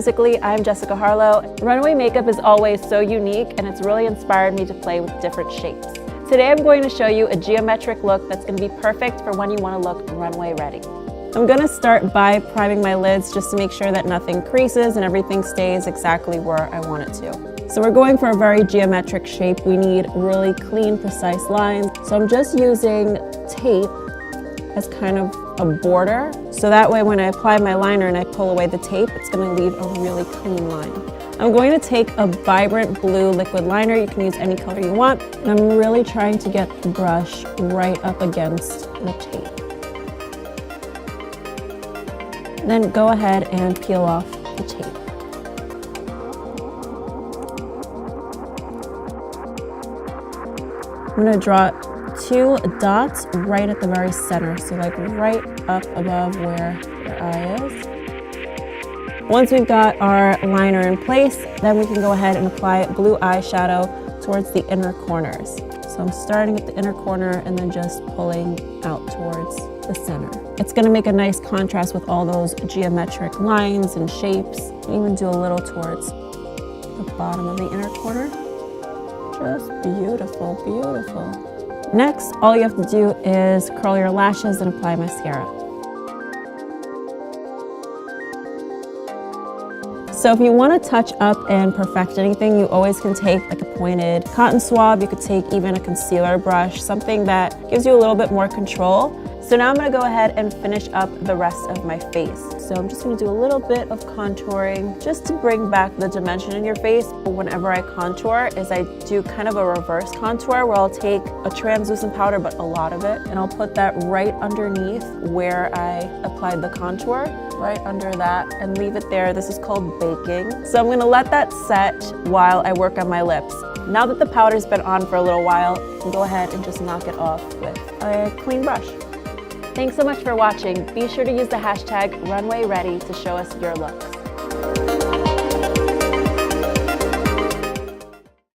Quizzically, I'm Jessica Harlow. Runway makeup is always so unique and it's really inspired me to play with different shapes. Today I'm going to show you a geometric look that's going to be perfect for when you want to look runway ready. I'm going to start by priming my lids just to make sure that nothing creases and everything stays exactly where I want it to. So we're going for a very geometric shape. We need really clean, precise lines. So I'm just using tape as kind of a border. So that way when I apply my liner and I pull away the tape, it's going to leave a really clean line. I'm going to take a vibrant blue liquid liner. You can use any color you want. And I'm really trying to get the brush right up against the tape. Then go ahead and peel off the tape. I'm going to draw 2 dots right at the very center, so like right up above where your eye is. Once we've got our liner in place, then we can go ahead and apply blue eyeshadow towards the inner corners. So I'm starting at the inner corner and then just pulling out towards the center. It's going to make a nice contrast with all those geometric lines and shapes. Even do a little towards the bottom of the inner corner. Just beautiful, beautiful. Next, all you have to do is curl your lashes and apply mascara. So if you want to touch up and perfect anything, you always can take like a pointed cotton swab. You could take even a concealer brush, something that gives you a little bit more control. So now I'm going to go ahead and finish up the rest of my face. So I'm just going to do a little bit of contouring just to bring back the dimension in your face. Whenever I contour is I do kind of a reverse contour where I'll take a translucent powder, but a lot of it, and I'll put that right underneath where I applied the contour, right under that, and leave it there. This is called baking. So I'm going to let that set while I work on my lips. Now that the powder's been on for a little while, you can go ahead and just knock it off with a clean brush. Thanks so much for watching. Be sure to use the hashtag RunwayReady to show us your looks.